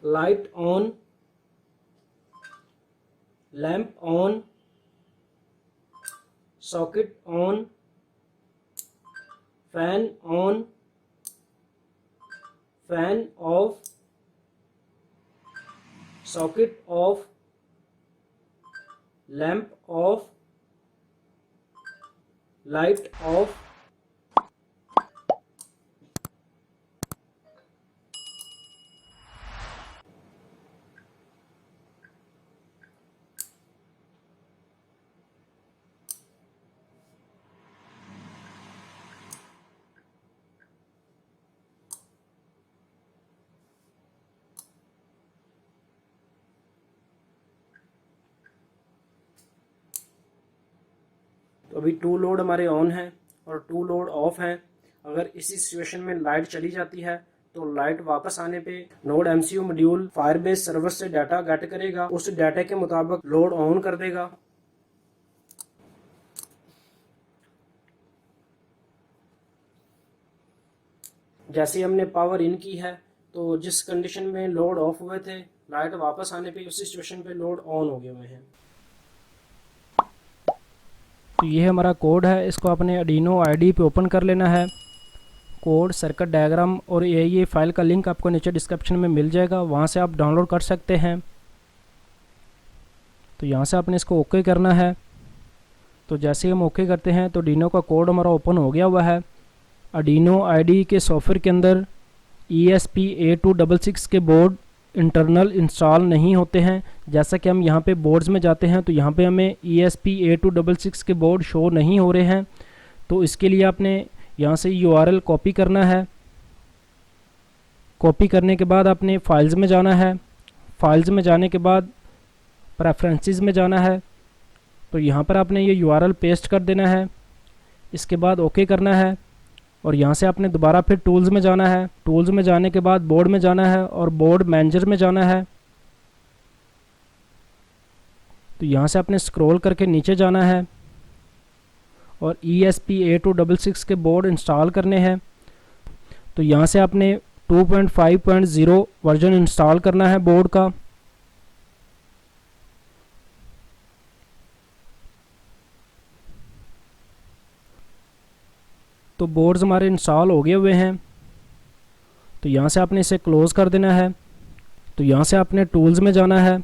Light on, lamp on, socket on, fan on, fan of, socket of, lamp of, light of. तो अभी to load हमारे on है और to load of है। अगर इसी सिचुएशन में लाइट चली जाती है तो लाइट वापस आने पे node MCU module Firebase server से डाटा गेट करेगा, उस डाटा के मुताबिक लोड ऑन कर देगा। जैसे हमने पावर इन की है तो जिस कंडीशन में लोड ऑफ हुए थे, लाइट वापस आने पे उसी सिचुएशन पे लोड ऑन हो गए हुए हैं। तो ये हमारा कोड है, इसको अपने आर्डिनो आईडी पे ओपन कर लेना है। कोड, सर्किट डायग्राम और ये फाइल का लिंक आपको नीचे डिस्क्रिप्शन में मिल जाएगा, वहाँ से आप डाउनलोड कर सकते हैं। तो यहाँ से आपने इसको ओके करना है। तो जैसे हम ओके करते हैं तो आर्डिनो का कोड हमारा ओपन हो गया हुआ है। आर्डिनो आईडी के सॉफ्टवेयर के अंदर ESP8266 के बोर्ड इंटरनल इंस्टॉल नहीं होते हैं। जैसा कि हम यहाँ पे बोर्ड्स में जाते हैं तो यहाँ पे हमें ESP8266 के बोर्ड शो नहीं हो रहे हैं। तो इसके लिए आपने यहाँ से URL कॉपी करना है। कॉपी करने के बाद आपने फाइल्स में जाना है। फाइल्स में जाने के बाद प्रेफरेंसेस में जाना है। तो यहाँ पर आपने ये URL पेस्ट कर देना है। इसके बाद ओके करना है और यहाँ से आपने दोबारा फिर टूल्स में जाना है। टूल्स में जाने के बाद बोर्ड में जाना है और बोर्ड मैनेजर में जाना है। तो यहाँ से आपने स्क्रॉल करके नीचे जाना है और ESP8266 के बोर्ड इंस्टॉल करने हैं। तो यहाँ से आपने 2.5.0 वर्जन इंस्टॉल करना है बोर्ड का। तो बोर्ड्स हमारे इंस्टॉल हो गए हुए हैं। तो यहाँ से आपने इसे क्लोज़ कर देना है। तो यहाँ से आपने टूल्स में जाना है।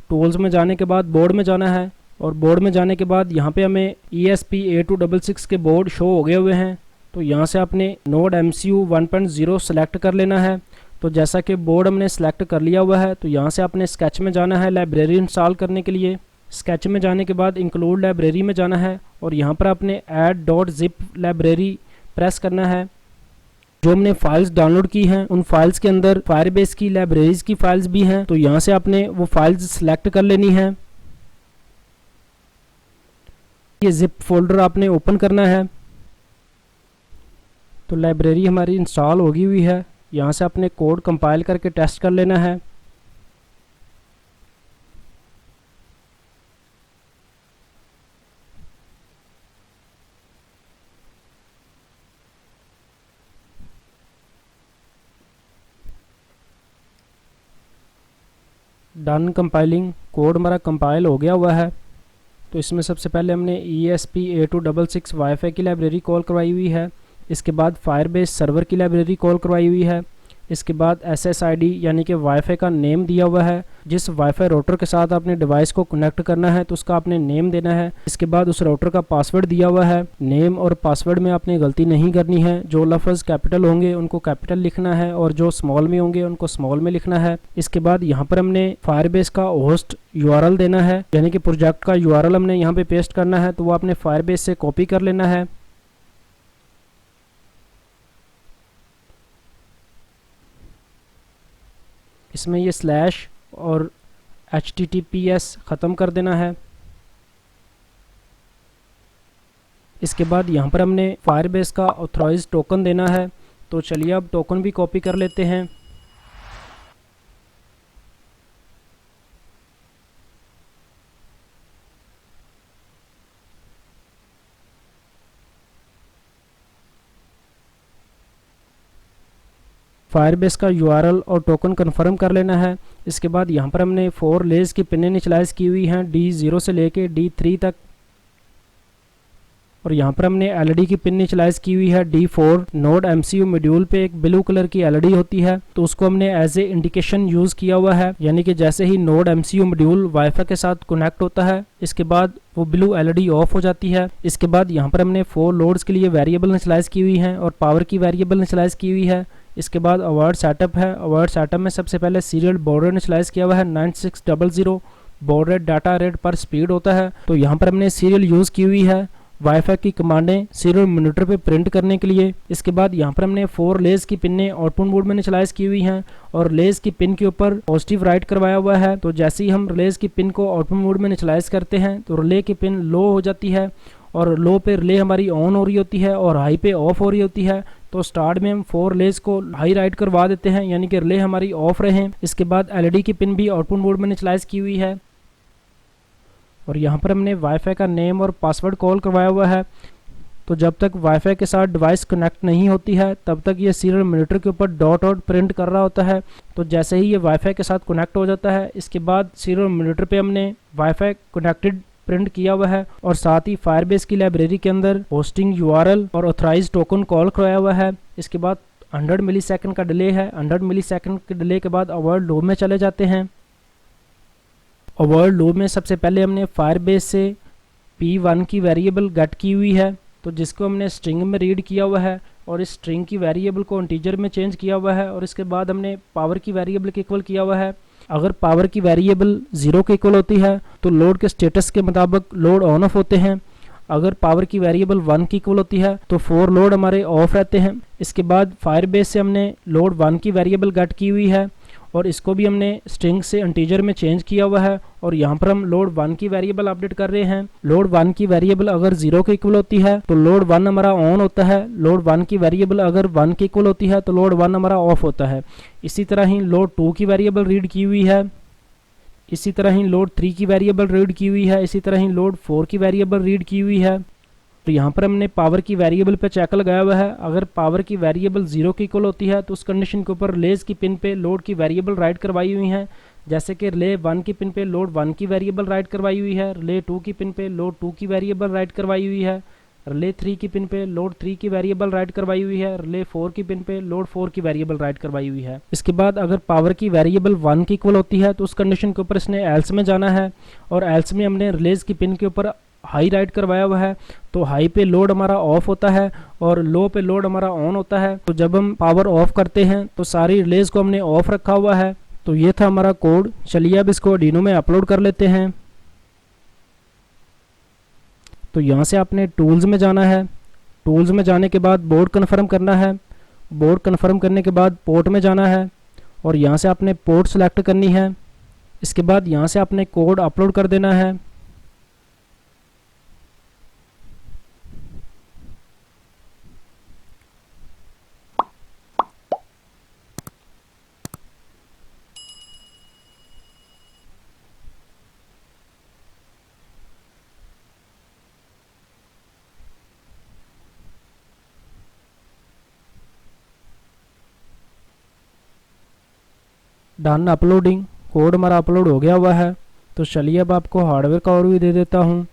टूल्स में जाने के बाद बोर्ड में जाना है और बोर्ड में जाने के बाद यहाँ पे हमें ESP8266 के बोर्ड शो हो गए हुए हैं। तो यहाँ से आपने नोड MCU 1.0 सेलेक्ट कर लेना है। तो जैसा कि बोर्ड हमने सेलेक्ट कर लिया हुआ है तो यहाँ से आपने स्केच में जाना है लाइब्रेरी इंस्टॉल करने के लिए। स्केच में जाने के बाद इंक्लूड लाइब्रेरी में जाना है और यहाँ पर आपने add.zip लाइब्रेरी प्रेस करना है। जो हमने फाइल्स डाउनलोड की हैं उन फाइल्स के अंदर फायरबेस की लाइब्रेरीज की फाइल्स भी हैं। तो यहाँ से आपने वो फाइल्स सेलेक्ट कर लेनी है। ये जिप फोल्डर आपने ओपन करना है। तो लाइब्रेरी हमारी इंस्टॉल होगी हुई है। यहाँ से आपने कोड कंपाइल करके टेस्ट कर लेना है। Done compiling. कोड हमारा कंपाइल हो गया हुआ है। तो इसमें सबसे पहले हमने ESP8266 वाईफाई की लाइब्रेरी कॉल करवाई हुई है। इसके बाद फायरबेस सर्वर की लाइब्रेरी कॉल करवाई हुई है। इसके बाद SSID यानी कि वाईफाई का नेम दिया हुआ है। जिस वाईफाई राउटर के साथ आपने डिवाइस को कनेक्ट करना है तो उसका आपने नेम देना है। इसके बाद उस राउटर का पासवर्ड दिया हुआ है। नेम और पासवर्ड में आपने गलती नहीं करनी है। जो लफ्ज़ कैपिटल होंगे उनको कैपिटल लिखना है और जो स्मॉल में होंगे उनको स्मॉल में लिखना है। इसके बाद यहाँ पर हमने फायरबेस का होस्ट URL देना है, यानी कि प्रोजेक्ट का URL हमने यहाँ पे पेस्ट करना है। तो वो आपने फायरबेस से कॉपी कर लेना है। इसमें ये स्लैश और HTTPS ख़त्म कर देना है। इसके बाद यहाँ पर हमने फायरबेस का ऑथराइज टोकन देना है। तो चलिए अब टोकन भी कॉपी कर लेते हैं। फायरबेस का यूआरएल और टोकन कन्फर्म कर लेना है। इसके बाद यहाँ पर हमने 4 लेज़ की पिन इनिशियलाइज़ की हुई हैं D0 से लेके D3 तक, और यहाँ पर हमने एलईडी की पिन इनिशियलाइज़ की हुई है D4। नोड एमसीयू मॉड्यूल पे एक ब्लू कलर की एलईडी होती है, तो उसको हमने एज ए इंडिकेशन यूज़ किया हुआ है, यानी कि जैसे ही नोड एमसीयू मॉड्यूल वाईफाई के साथ कनेक्ट होता है, इसके बाद वो ब्लू एलईडी ऑफ हो जाती है। इसके बाद यहाँ पर हमने 4 लोड्स के लिए वेरिएबल इनिशियलाइज़ की हुई हैं और पावर की वेरिएबल इनिशियलाइज़ की हुई है। इसके बाद अवार्ड सेटअप है। अवार्ड सेटअप में सबसे पहले सीरियल बॉड रेट इनिशियलाइज़ किया हुआ है 9600। बॉड रेट डाटा रेट पर स्पीड होता है, तो यहाँ पर हमने सीरियल यूज़ की हुई है वाईफाई की कमांडें सीरियल मॉनिटर पे प्रिंट करने के लिए। इसके बाद यहाँ पर हमने 4 लेज़ की पिनें आउटपुट मोड में इनिशियलाइज़ की हुई हैं और लेज़ की पिन के ऊपर पॉजिटिव राइट करवाया हुआ है। तो जैसे ही हम रिलेज की पिन को आउटपुट मोड में इनिशियलाइज़ करते हैं तो रिले की पिन लो हो जाती है, और लो पे रिले हमारी ऑन हो रही होती है और हाई पे ऑफ हो रही होती है। तो स्टार्ट में हम 4 लेज़ को हाई राइट करवा देते हैं, यानी कि रिले हमारी ऑफ रहे। इसके बाद एलईडी की पिन भी आउटपुट मोड में इनिशियलाइज़ की हुई है, और यहाँ पर हमने वाईफाई का नेम और पासवर्ड कॉल करवाया हुआ है। तो जब तक वाईफाई के साथ डिवाइस कनेक्ट नहीं होती है तब तक ये सीरियल मॉनिटर के ऊपर डॉट डॉट प्रिंट कर रहा होता है। तो जैसे ही ये वाईफाई के साथ कनेक्ट हो जाता है, इसके बाद सीरियल मॉनिटर पे हमने वाईफाई कनेक्टेड प्रिंट किया हुआ है, और साथ ही फायरबेस की लाइब्रेरी के अंदर होस्टिंग यूआरएल और ऑथराइज टोकन कॉल करवाया हुआ है। इसके बाद 100 मिली सेकेंड का डिले है। 100 मिली सेकेंड के डिले के बाद अवर्ड लूप में चले जाते हैं। अवर्ड लूप में सबसे पहले हमने फायरबेस से P1 की वेरिएबल गेट की हुई है, तो जिसको हमने स्ट्रिंग में रीड किया हुआ है, और इस स्ट्रिंग की वेरिएबल को इंटीजर में चेंज किया हुआ है। और इसके बाद हमने पावर की वेरिएबल के इक्वल किया हुआ है। अगर पावर की वेरिएबल 0 के इक्वल होती है तो लोड के स्टेटस के मुताबिक लोड ऑन ऑफ होते हैं। अगर पावर की वेरिएबल 1 की इक्वल होती है तो 4 लोड हमारे ऑफ रहते हैं। इसके बाद फायरबेस से हमने लोड 1 की वेरिएबल गेट की हुई है, और इसको भी हमने स्ट्रिंग से इंटीजर में चेंज किया हुआ है, और यहाँ पर हम लोड 1 की वेरिएबल अपडेट कर रहे हैं। लोड 1 की वेरिएबल अगर 0 के इक्वल होती है तो लोड 1 हमारा ऑन होता है। लोड 1 की वेरिएबल अगर 1 के इक्वल होती है तो लोड 1 हमारा ऑफ होता है। इसी तरह ही लोड 2 की वेरिएबल रीड की हुई है। इसी तरह ही लोड 3 की वेरिएबल रीड की हुई है। इसी तरह ही लोड 4 की वेरिएबल रीड की हुई है। तो यहाँ पर हमने पावर की वेरिएबल पे चेक लगाया हुआ है। अगर पावर की वेरिएबल 0 की इक्वल होती है तो उस कंडीशन के ऊपर रिलेज की पिन पे लोड की वेरिएबल राइट करवाई हुई है, जैसे कि रिले 1 की पिन पे लोड 1 की वेरिएबल राइट करवाई हुई है, रिले 2 की पिन पे लोड 2 की वेरिएबल राइट करवाई हुई है, रिले 3 की पिन पे लोड 3 की वेरिएबल राइट करवाई हुई है, रिले 4 की पिन पे लोड 4 की वेरिएबल राइट करवाई हुई है। इसके बाद अगर पावर की वेरिएबल 1 की इक्वल होती है तो उस कंडीशन के ऊपर इसने एल्स में जाना है, और एल्स में हमने रिलेज की पिन के ऊपर हाई राइट करवाया हुआ है। तो हाई पे लोड हमारा ऑफ होता है और लो पे लोड हमारा ऑन होता है। तो जब हम पावर ऑफ करते हैं तो सारी रिलेज को हमने ऑफ रखा हुआ है। तो ये था हमारा कोड। चलिए अब इसको आर्डिनो में अपलोड कर लेते हैं। तो यहाँ से आपने टूल्स में जाना है। टूल्स में जाने के बाद बोर्ड कन्फर्म करना है। बोर्ड कन्फर्म करने के बाद पोर्ट में जाना है, और यहाँ से आपने पोर्ट सेलेक्ट करनी है। इसके बाद यहाँ से आपने कोड अपलोड कर देना है। Done uploading. कोड हमारा अपलोड हो गया हुआ है। तो चलिए अब आपको हार्डवेयर का ओवरव्यू दे देता हूँ।